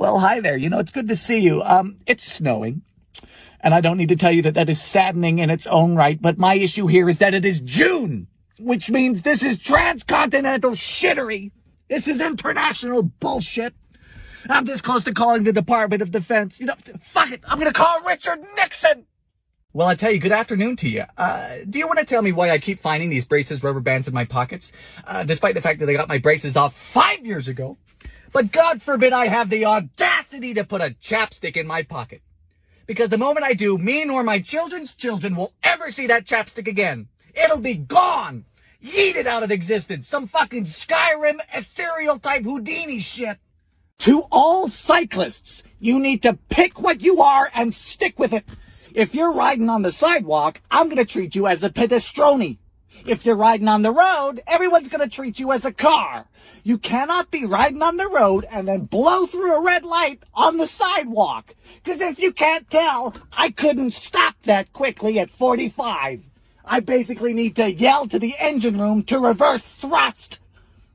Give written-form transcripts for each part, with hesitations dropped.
Well, hi there. It's good to see you. It's snowing. And I don't need to tell you that is saddening in its own right, but my issue here is that it is June, which means this is transcontinental shittery. This is international bullshit. I'm this close to calling the Department of Defense. Fuck it. I'm going to call Richard Nixon. Well, I tell you, good afternoon to you. Do you want to tell me why I keep finding these braces rubber bands in my pockets, despite the fact that I got my braces off 5 years ago? But God forbid I have the audacity to put a chapstick in my pocket. Because the moment I do, me nor my children's children will ever see that chapstick again. It'll be gone. Yeeted out of existence. Some fucking Skyrim ethereal type Houdini shit. To all cyclists, you need to pick what you are and stick with it. If you're riding on the sidewalk, I'm going to treat you as a pedestrone. If you're riding on the road, everyone's going to treat you as a car. You cannot be riding on the road and then blow through a red light on the sidewalk. Because if you can't tell, I couldn't stop that quickly at 45. I basically need to yell to the engine room to reverse thrust.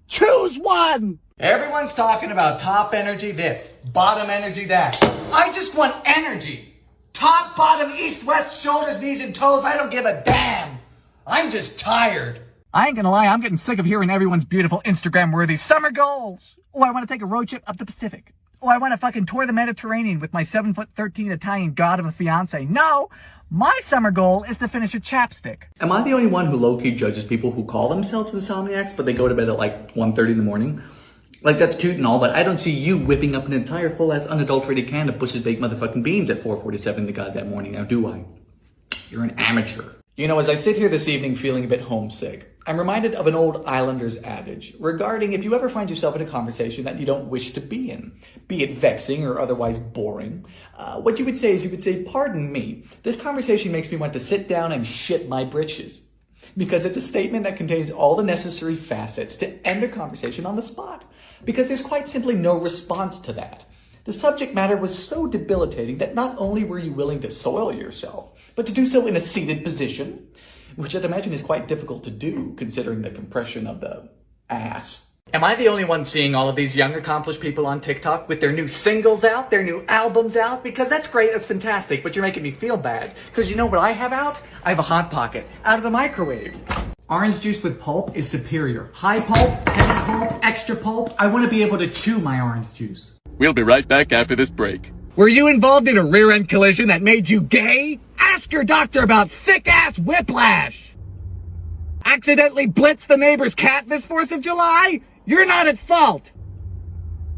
Choose one. Everyone's talking about top energy this, bottom energy that. I just want energy. Top, bottom, east, west, shoulders, knees, and toes. I don't give a damn. I'm just tired. I ain't gonna lie, I'm getting sick of hearing everyone's beautiful Instagram-worthy summer goals. Oh, I want to take a road trip up the Pacific. Oh, I want to fucking tour the Mediterranean with my 7'13" Italian god of a fiance. No, my summer goal is to finish a chapstick. Am I the only one who low-key judges people who call themselves insomniacs, but they go to bed at like 1:30 in the morning? Like, that's cute and all, but I don't see you whipping up an entire full-ass unadulterated can of Bush's baked motherfucking beans at 4:47 the goddamn morning, now do I? You're an amateur. As I sit here this evening feeling a bit homesick, I'm reminded of an old Islanders adage regarding if you ever find yourself in a conversation that you don't wish to be in, be it vexing or otherwise boring, what you would say, pardon me, this conversation makes me want to sit down and shit my britches. Because it's a statement that contains all the necessary facets to end a conversation on the spot. Because there's quite simply no response to that. The subject matter was so debilitating that not only were you willing to soil yourself, but to do so in a seated position, which I'd imagine is quite difficult to do considering the compression of the ass. Am I the only one seeing all of these young accomplished people on TikTok with their new singles out, their new albums out? Because that's great, that's fantastic, but you're making me feel bad. Because you know what I have out? I have a Hot Pocket out of the microwave. Orange juice with pulp is superior. High pulp, heavy pulp, extra pulp. I want to be able to chew my orange juice. We'll be right back after this break. Were you involved in a rear-end collision that made you gay? Ask your doctor about thick-ass whiplash. Accidentally blitzed the neighbor's cat this 4th of July? You're not at fault.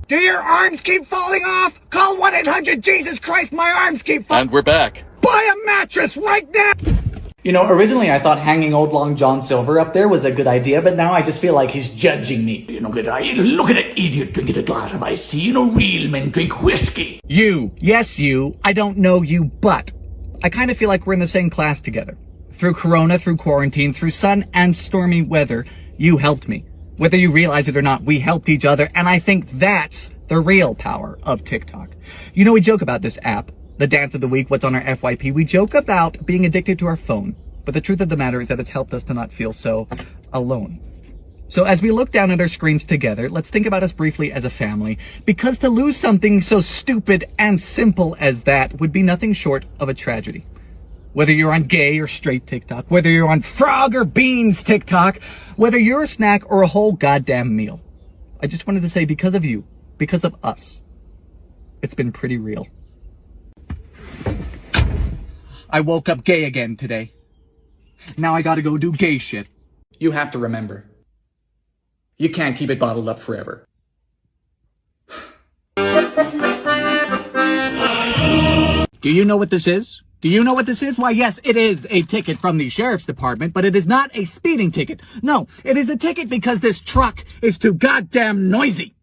Do your arms keep falling off? Call 1-800-Jesus-Christ, my arms keep falling. And we're back. Buy a mattress right now! Originally I thought hanging old Long John Silver up there was a good idea, but now I just feel like he's judging me. Look at that idiot drinking a glass of iced tea. Real men drink whiskey. You. Yes, you. I don't know you, but I kind of feel like we're in the same class together. Through Corona, through quarantine, through sun and stormy weather, you helped me. Whether you realize it or not, we helped each other, and I think that's the real power of TikTok. We joke about this app. The dance of the week, what's on our FYP. We joke about being addicted to our phone. But the truth of the matter is that it's helped us to not feel so alone. So as we look down at our screens together, let's think about us briefly as a family. Because to lose something so stupid and simple as that would be nothing short of a tragedy. Whether you're on gay or straight TikTok, whether you're on frog or beans TikTok, whether you're a snack or a whole goddamn meal. I just wanted to say because of you, because of us, it's been pretty real. I woke up gay again today. Now I gotta go do gay shit. You have to remember, you can't keep it bottled up forever. Do you know what this is? Do you know what this is? Why, yes, it is a ticket from the sheriff's department, but it is not a speeding ticket. No, it is a ticket because this truck is too goddamn noisy.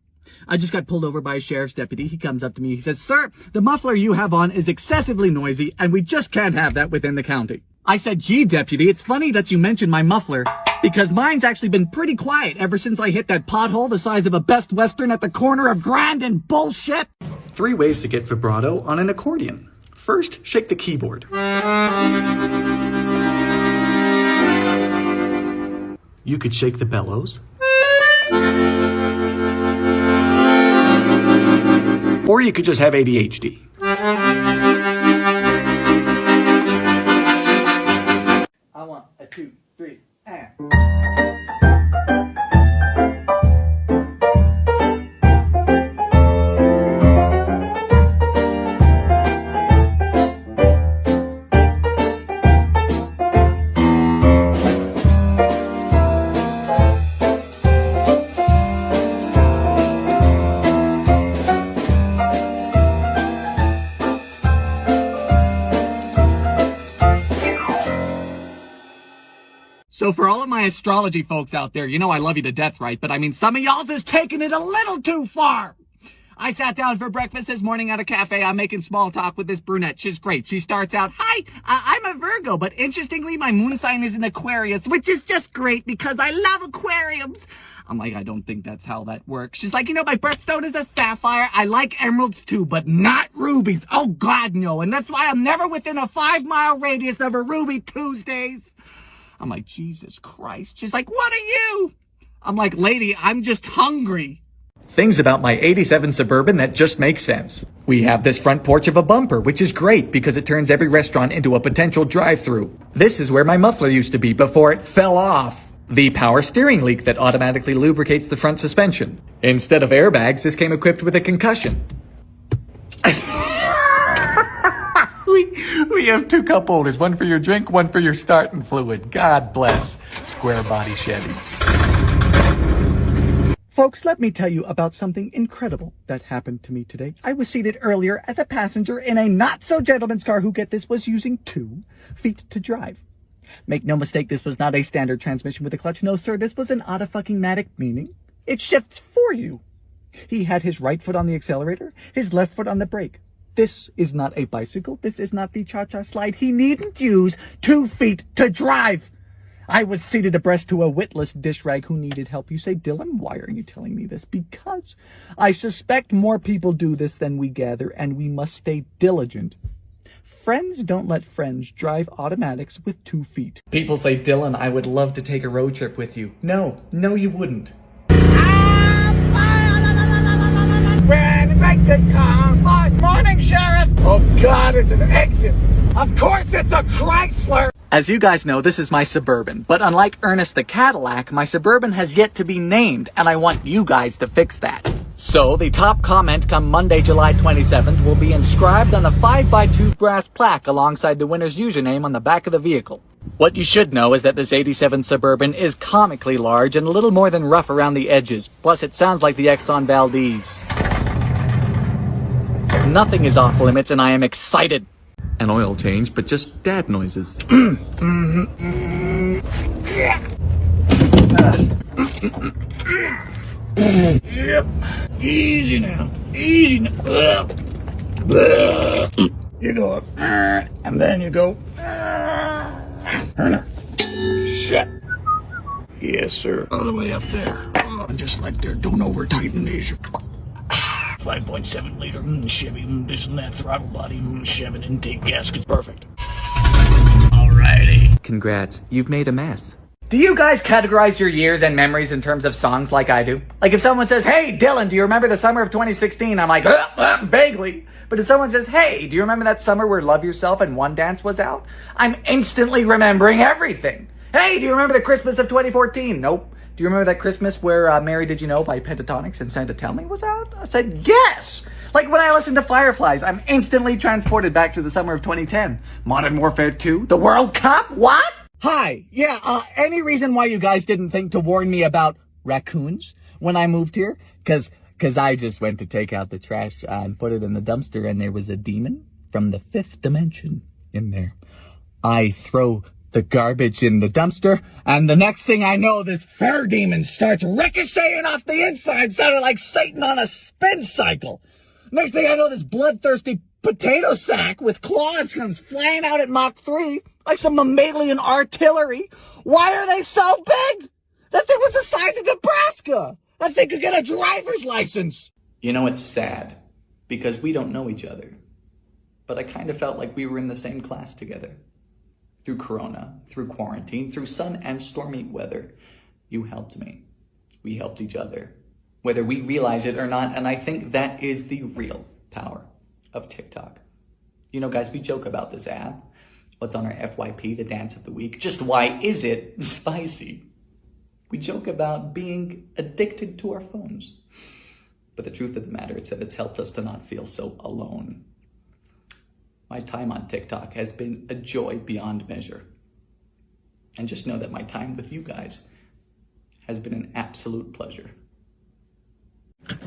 I just got pulled over by a sheriff's deputy. He comes up to me. He says, "Sir, the muffler you have on is excessively noisy, and we just can't have that within the county." I said, "Gee, deputy, it's funny that you mentioned my muffler, because mine's actually been pretty quiet ever since I hit that pothole the size of a Best Western at the corner of Grand and Bullshit." 3 ways to get vibrato on an accordion. First, shake the keyboard. You could shake the bellows. Or you could just have ADHD. I want a 2, 3, and... So for all of my astrology folks out there, you know I love you to death, right? But I mean, some of y'all is taking it a little too far. I sat down for breakfast this morning at a cafe. I'm making small talk with this brunette. She's great. She starts out, hi, I'm a Virgo, but interestingly, my moon sign is an Aquarius, which is just great because I love aquariums. I'm like, I don't think that's how that works. She's like, you know, my birthstone is a sapphire. I like emeralds too, but not rubies. Oh God, no. And that's why I'm never within a 5-mile radius of a Ruby Tuesdays. I'm like, Jesus Christ. She's like, what are you? I'm like, lady, I'm just hungry. Things about my 87 Suburban that just make sense. We have this front porch of a bumper, which is great because it turns every restaurant into a potential drive-through. This is where my muffler used to be before it fell off. The power steering leak that automatically lubricates the front suspension. Instead of airbags, this came equipped with a concussion. We have 2 cup holders, one for your drink, one for your starting fluid. God bless square body Chevys. Folks, let me tell you about something incredible that happened to me today. I was seated earlier as a passenger in a not-so-gentleman's car who, get this, was using 2 feet to drive. Make no mistake, this was not a standard transmission with a clutch. No, sir, this was an autofucking-matic, meaning it shifts for you. He had his right foot on the accelerator, his left foot on the brake. This is not a bicycle. This is not the cha-cha slide. He needn't use 2 feet to drive. I was seated abreast to a witless dish rag who needed help. You say, Dylan, why are you telling me this? Because I suspect more people do this than we gather, and we must stay diligent. Friends don't let friends drive automatics with 2 feet. People say, Dylan, I would love to take a road trip with you. No, you wouldn't. Good morning, Sheriff. Oh, God, it's an exit. Of course it's a Chrysler. As you guys know, this is my Suburban, but unlike Ernest the Cadillac, my Suburban has yet to be named, and I want you guys to fix that. So, the top comment come Monday, July 27th will be inscribed on a 5x2 brass plaque alongside the winner's username on the back of the vehicle. What you should know is that this 87 Suburban is comically large and a little more than rough around the edges, plus it sounds like the Exxon Valdez. Nothing is off limits, and I am excited. An oil change, but just dad noises. Yep. Easy now. Easy now. You go up. And then you go. Shut. Yes, sir. All the way up there. Just like they're doing over tighten these. 5.7 liter Chevy, this and that throttle body, Chevy intake gasket. Perfect. Alrighty. Congrats, you've made a mess. Do you guys categorize your years and memories in terms of songs like I do? Like if someone says, hey, Dylan, do you remember the summer of 2016? I'm like, vaguely. But if someone says, hey, do you remember that summer where Love Yourself and One Dance was out? I'm instantly remembering everything. Hey, do you remember the Christmas of 2014? Nope. Do you remember that Christmas where Mary Did You Know by Pentatonics and Santa Tell Me was out? I said, yes! Like when I listen to Fireflies, I'm instantly transported back to the summer of 2010. Modern Warfare 2? The World Cup? What? Hi. Yeah, any reason why you guys didn't think to warn me about raccoons when I moved here? Cause I just went to take out the trash and put it in the dumpster and there was a demon from the 5th dimension in there. I throw the garbage in the dumpster, and the next thing I know, this fur demon starts ricocheting off the inside, sounding like Satan on a spin cycle. Next thing I know, this bloodthirsty potato sack with claws comes flying out at Mach 3 like some mammalian artillery. Why are they so big? That thing was the size of Nebraska. That thing could get a driver's license. You know, it's sad because we don't know each other, but I kind of felt like we were in the same class together. Through Corona, through quarantine, through sun and stormy weather, you helped me. We helped each other, whether we realize it or not, and I think that is the real of TikTok. You know, guys, we joke about this app. What's on our FYP, the dance of the week? Just why is it spicy? We joke about being addicted to our phones. But the truth of the matter is that it's helped us to not feel so alone. My time on TikTok has been a joy beyond measure. And just know that my time with you guys has been an absolute pleasure.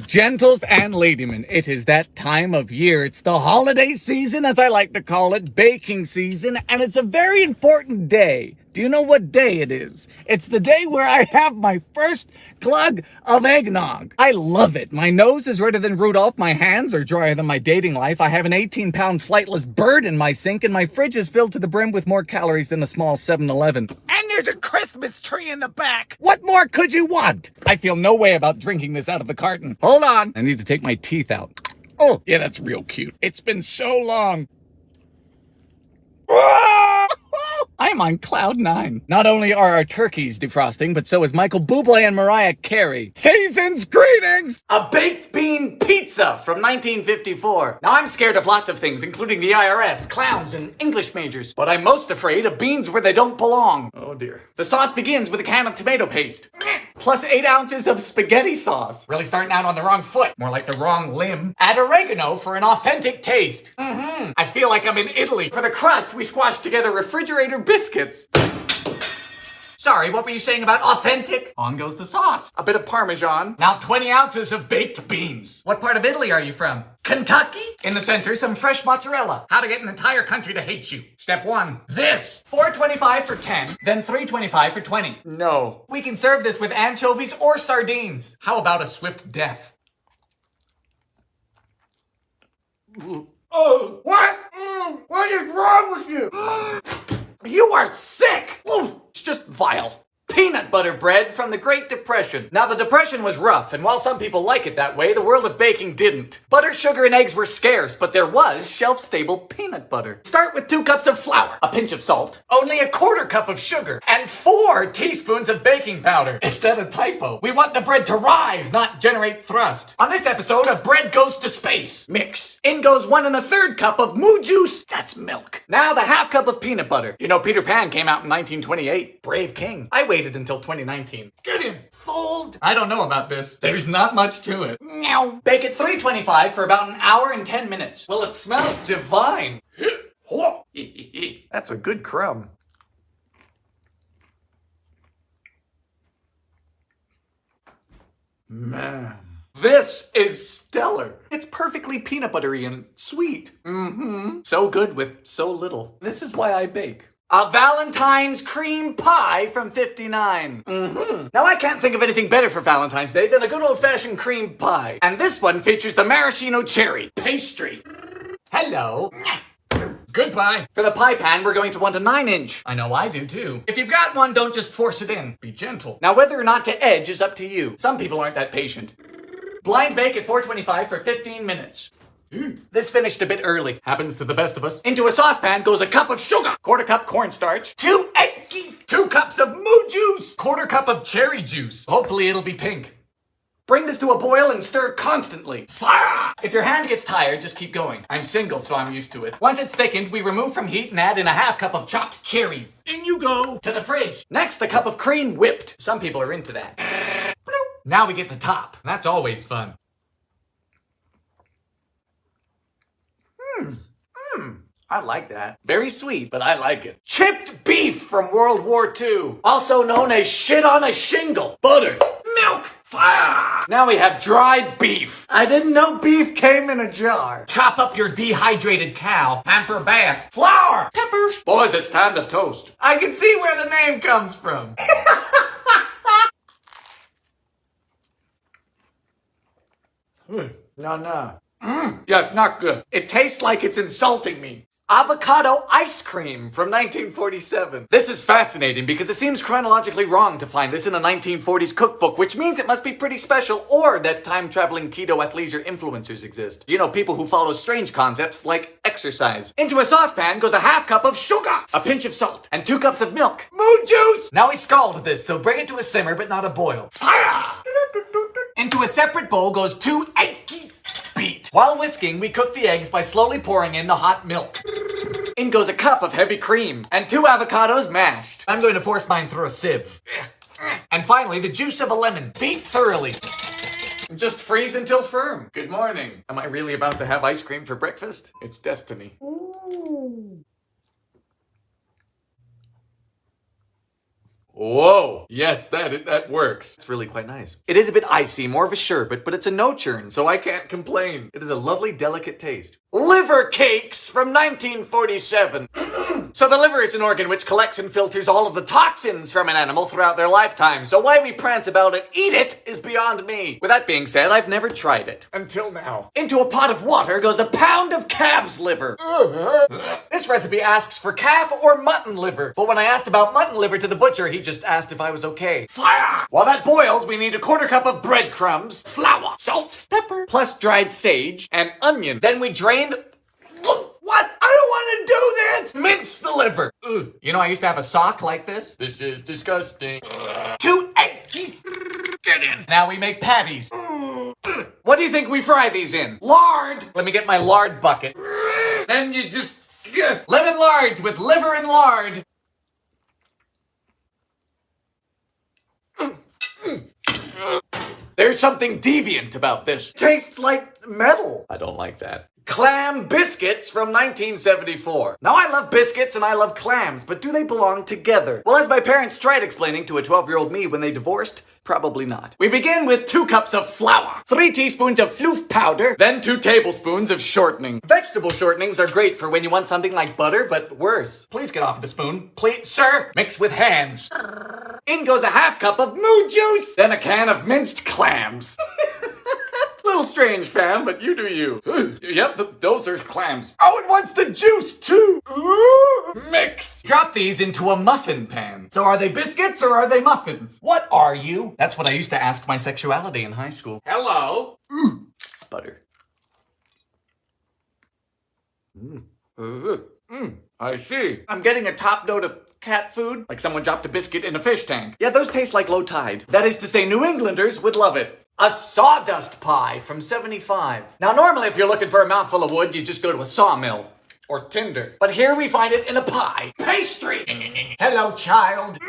Gentles and ladymen, it is that time of year. It's the holiday season, as I like to call it, baking season, and it's a very important day. Do you know what day it is? It's the day where I have my first glug of eggnog. I love it. My nose is redder than Rudolph. My hands are drier than my dating life. I have an 18-pound flightless bird in my sink, and my fridge is filled to the brim with more calories than a small 7-Eleven. And there's a Christmas tree in the back. What more could you want? I feel no way about drinking this out of the carton. Hold on. I need to take my teeth out. Oh, yeah, that's real cute. It's been so long. I'm on cloud 9. Not only are our turkeys defrosting, but so is Michael Bublé and Mariah Carey. Season's greetings! A baked bean pizza from 1954. Now, I'm scared of lots of things, including the IRS, clowns, and English majors. But I'm most afraid of beans where they don't belong. Oh dear. The sauce begins with a can of tomato paste. Plus 8 ounces of spaghetti sauce. Really starting out on the wrong foot. More like the wrong limb. Add oregano for an authentic taste. I feel like I'm in Italy. For the crust, we squashed together refrigerator biscuits. Sorry, what were you saying about authentic? On goes the sauce. A bit of Parmesan. Now 20 ounces of baked beans. What part of Italy are you from? Kentucky? In the center, some fresh mozzarella. How to get an entire country to hate you. Step 1. This. $4.25 for 10, then $3.25 for 20. No. We can serve this with anchovies or sardines. How about a swift death? Oh, what? What is wrong with you? You are sick! It's just vile. Peanut butter bread from the Great Depression. Now, the Depression was rough, and while some people like it that way, the world of baking didn't. Butter, sugar, and eggs were scarce, but there was shelf-stable peanut butter. Start with 2 cups of flour, a pinch of salt, only a 1/4 cup of sugar, and 4 teaspoons of baking powder. Is that a typo? We want the bread to rise, not generate thrust. On this episode of Bread Goes to Space, mix. In goes 1 1/3 cup of moo juice. That's milk. Now the 1/2 cup of peanut butter. You know, Peter Pan came out in 1928. Brave king. I waited until 2019. Get him. Fold. I don't know about this. There's not much to it. Meow. Bake at 325 for about 1 hour and 10 minutes. Well, it smells divine. That's a good crumb. Man. This is stellar. It's perfectly peanut buttery and sweet. So good with so little. This is why I bake. A Valentine's cream pie from 59. Now, I can't think of anything better for Valentine's Day than a good old-fashioned cream pie. And this one features the maraschino cherry pastry. Hello. Goodbye. For the pie pan, we're going to want a 9-inch. I know I do too. If you've got one, don't just force it in. Be gentle. Now, whether or not to edge is up to you. Some people aren't that patient. Blind bake at 425 for 15 minutes. This finished a bit early. Happens to the best of us. Into a saucepan goes a cup of sugar, 1/4 cup cornstarch, 2 eggs, 2 cups of moo juice, 1/4 cup of cherry juice. Hopefully it'll be pink. Bring this to a boil and stir constantly. Fire! If your hand gets tired, just keep going. I'm single, so I'm used to it. Once it's thickened, we remove from heat and add in a 1/2 cup of chopped cherries. In you go. To the fridge. Next, a cup of cream whipped. Some people are into that. Now we get to top. That's always fun. I like that. Very sweet, but I like it. Chipped beef from World War II. Also known as shit on a shingle. Butter. Milk. Fire. Now we have dried beef. I didn't know beef came in a jar. Chop up your dehydrated cow. Pamper bath. Flour. Pepper. Boys, it's time to toast. I can see where the name comes from. No. Yeah, it's not good. It tastes like it's insulting me. Avocado ice cream from 1947. This is fascinating because it seems chronologically wrong to find this in a 1940s cookbook, which means it must be pretty special, or that time-traveling keto athleisure influencers exist. You know, people who follow strange concepts like exercise. Into a saucepan goes a 1/2 cup of sugar, a pinch of salt, and 2 cups of milk. Moo juice! Now we scald this, so bring it to a simmer, but not a boil. Fire! Into a separate bowl goes 2 eggs. beat. While whisking, we cook the eggs by slowly pouring in the hot milk. In goes a cup of heavy cream and 2 avocados mashed. I'm going to force mine through a sieve. And finally, the juice of a lemon. Beat thoroughly. Just freeze until firm. Good morning. Am I really about to have ice cream for breakfast? It's destiny. Whoa! Yes, that works. It's really quite nice. It is a bit icy, more of a sherbet, but it's a no churn, so I can't complain. It is a lovely, delicate taste. Liver cakes from 1947. So the liver is an organ which collects and filters all of the toxins from an animal throughout their lifetime. So why we prance about it, eat it, is beyond me. With that being said, I've never tried it. Until now. Into a pot of water goes a pound of calf's liver. This recipe asks for calf or mutton liver. But when I asked about mutton liver to the butcher, he just asked if I was okay. Fire! While that boils, we need a 1/4 cup of breadcrumbs, flour, salt, pepper, plus dried sage, and onion. Then we drain the... What? I don't want to do this! Mince the liver. Ugh. You know, I used to have a sock like this. This is disgusting. 2 eggs. Get in. Now we make patties. What do you think we fry these in? Lard. Let me get my lard bucket. Then you just... lemon large with liver and lard. There's something deviant about this. Tastes like metal. I don't like that. Clam biscuits from 1974. Now I love biscuits and I love clams, but do they belong together? Well, as my parents tried explaining to a 12-year-old me when they divorced, probably not. We begin with 2 cups of flour, 3 teaspoons of floof powder, then 2 tablespoons of shortening. Vegetable shortenings are great for when you want something like butter, but worse. Please get off the spoon. Please, sir. Mix with hands. In goes a 1/2 cup of moo juice, then a can of minced clams. Little strange, fam, but you do you. Yep, those are clams. Oh, it wants the juice, too. Mix. Drop these into a muffin pan. So are they biscuits or are they muffins? What are you? That's what I used to ask my sexuality in high school. Hello. Butter. I see. I'm getting a top note of cat food, like someone dropped a biscuit in a fish tank. Yeah, those taste like low tide. That is to say, New Englanders would love it. A sawdust pie from 75. Now, normally if you're looking for a mouthful of wood, you just go to a sawmill or tinder. But here we find it in a pie. Pastry. Hello, child.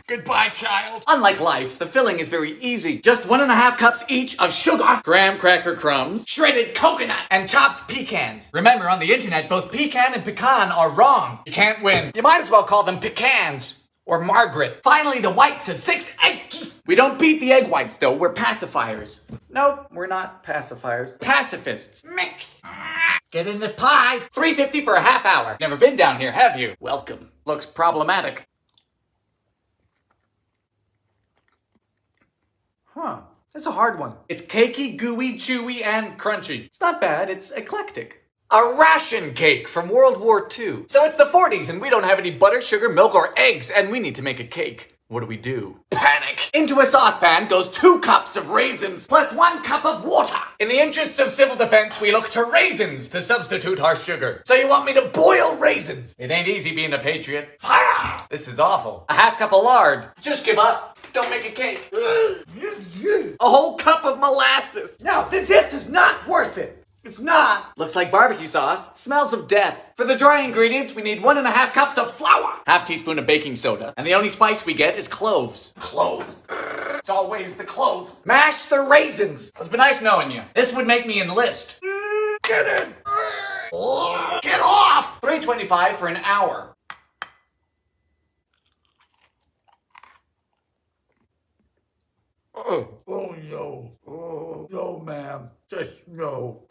Goodbye, child. Unlike life, the filling is very easy. Just 1.5 cups each of sugar, graham cracker crumbs, shredded coconut, and chopped pecans. Remember, on the internet, both pecan and pecan are wrong. You can't win. You might as well call them pecans. Or Margaret. Finally, the whites of 6 eggs. We don't beat the egg whites, though. We're pacifiers. Nope, we're not pacifiers. Pacifists. Mix. Get in the pie. $3.50 for a half hour. Never been down here, have you? Welcome. Looks problematic. Huh. That's a hard one. It's cakey, gooey, chewy, and crunchy. It's not bad. It's eclectic. A ration cake from World War II. So it's the 40s and we don't have any butter, sugar, milk, or eggs, and we need to make a cake. What do? Panic! Into a saucepan goes 2 cups of raisins, plus 1 cup of water. In the interests of civil defense, we look to raisins to substitute our sugar. So you want me to boil raisins? It ain't easy being a patriot. Fire! This is awful. A 1/2 cup of lard. Just give up. Don't make a cake. A whole cup of molasses. No, this is not worth it. It's not. Looks like barbecue sauce. Smells of death. For the dry ingredients, we need 1.5 cups of flour, 1/2 teaspoon of baking soda, and the only spice we get is cloves. Cloves. It's always the cloves. Mash the raisins. It's been nice knowing you. This would make me enlist. Get in. Get off. $3.25 for an hour. Oh no. Oh no, ma'am. Just no.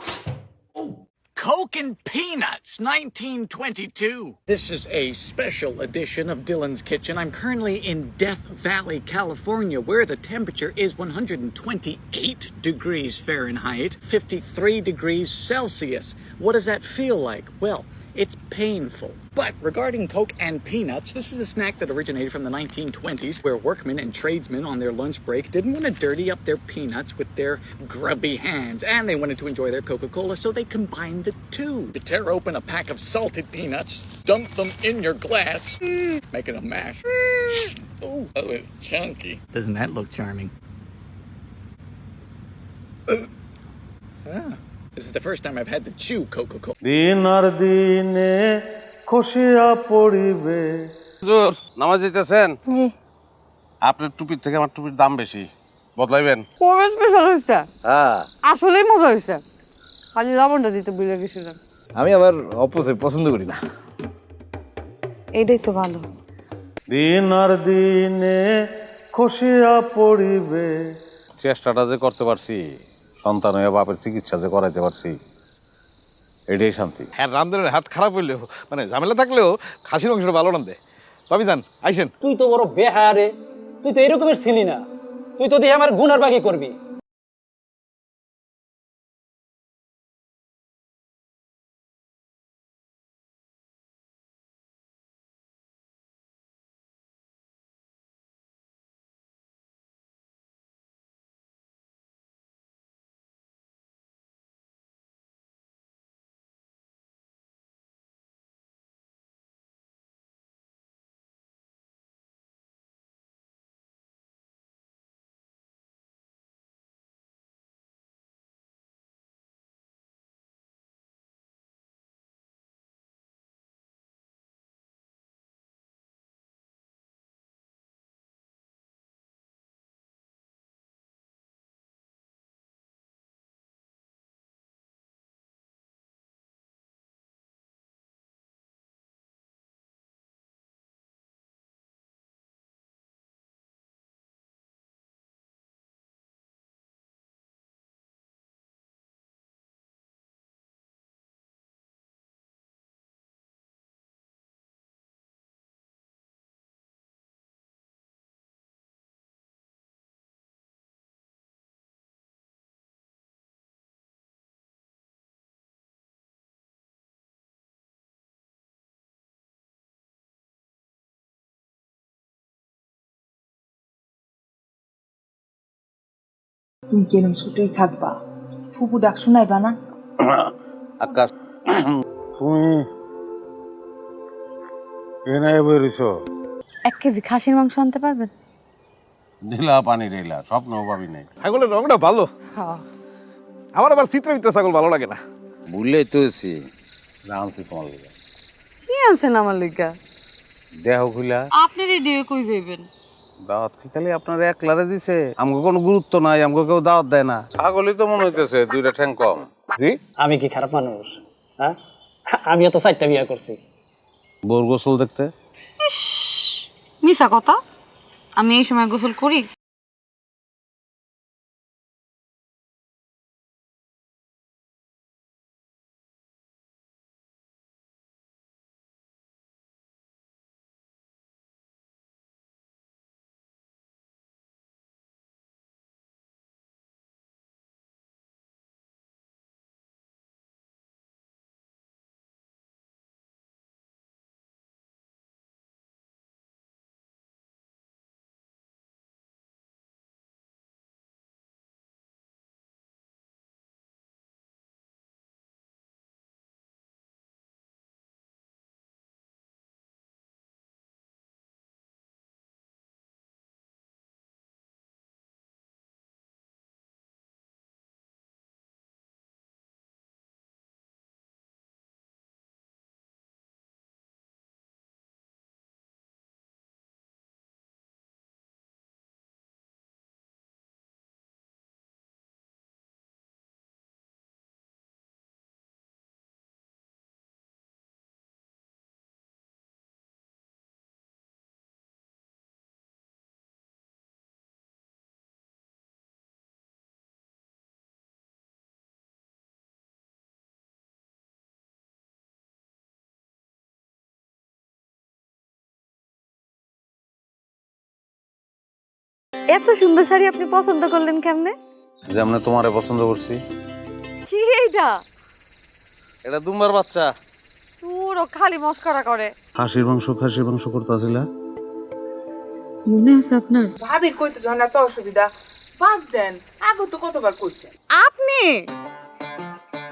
Oh, Coke and Peanuts, 1922. This is a special edition of Dylan's Kitchen. I'm currently in Death Valley, California, where the temperature is 128 degrees Fahrenheit, 53 degrees Celsius. What does that feel like? Well, it's painful. But regarding Coke and Peanuts, this is a snack that originated from the 1920s, where workmen and tradesmen on their lunch break didn't want to dirty up their peanuts with their grubby hands, and they wanted to enjoy their Coca-Cola, so they combined the two. You tear open a pack of salted peanuts, dump them in your glass, make it a mash. Oh, it's chunky. Doesn't that look charming? This is the first time I've had to chew Coca-Cola. দিন আর দিনে খসিয়া পড়িবে। হুজুর নামাজ যাইতেছেন? আপনার টুপির থেকে আমার টুপির দাম বেশি, বদলাইবেন? খুবই স্পেশাল হয়েছে, হ্যাঁ আসলেই মজা হয়েছে। খালি লবণটা দিতে ভুলে গেছিলাম। আমি আবার অপোজিট পছন্দ করি না। এইটাই তো ভালো। দিন আর দিনে খসিয়া পড়িবে। চেষ্টাটা যে করতে পারছি, সন্তান হয়ে বাপের চিকিৎসা যে করাইতে পারছি, এটাই শান্তি। হ্যাঁ, রান্ধনের হাত খারাপ হইলেও মানে ঝামেলা থাকলেও খাসির মাংসটা ভালো রান্ধে। ভাবি যান আইসেন। তুই তো বড় বেহায়া রে, তুই তো এরকমের ছিলি না, তুই তো দিয়ে আমার গুনার বাকি করবি। তুমি কেন ছুটেই থাকবা? ফুপু ডাক শোনাইবা না? আকাশ, তুমি এনাই বেরিয়েছ? 1 কেজি খাসির মাংস আনতে পারবেন? ঢিলা পানি ঢিলা, স্বপ্ন পাবি নাই। ছাগলের রংটা ভালো, হ্যাঁ। আমার আবার চিত্রামিত্র ছাগল ভালো লাগে না। ভুললেই তো এসি আনছি তোমার লিগা। কি আনছেন আমার লইগা? দেহ খুলা। আপনি রেডি হয়ে কই যাইবেন? দাওয়াত কি খালি আপনার একলারে দিছে? আমাকে কোনো গুরুত্ব নাই, আমাকে কেউ দাওয়াত দেয় না। ছাগলই তো মনে হইতেছে 2টা ঠ্যাং কম। জি, আমি কি খারাপ মানুষ? হ্যাঁ, আমি তো 4টা বিয়া করছি। বোর গোসল দেখতে। মিছা কথা, আমি এই সময় গোসল করি? এত সুন্দর শাড়ি আপনি পছন্দ করলেন কেমনে? যেমনে তোমারে পছন্দ করছি। কি এইটা? এটা দুম্বার বাচ্চা। পুরো খালি মস্করা করে। খাসির মাংস করতেছিল। মনে আছে আপনার? ভাবির কইতে যখন এত অসুবিধা, বাদ দেন। আগে তো কতবার কইছেন। আপনি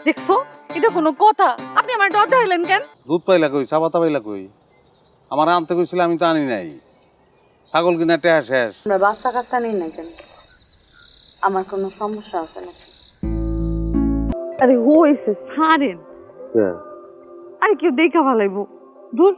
দেখছো, এটা কোনো কথা? আপনি আমার ডর দেখাইলেন কেন? দুধ পাইলা কই, চা পাতা পাইলা কই? আমার আনতে কইছিল, আমি তো আনি নাই। ছাগল কিনা টেহা শেষ। আমরা বাচ্চা কাচ্চা নেই না কেন? আমার কোনো সমস্যা আছে নাকি? আরে হইছে ছাড়েন। আরে কেউ দেখা ভালাইবো দূর।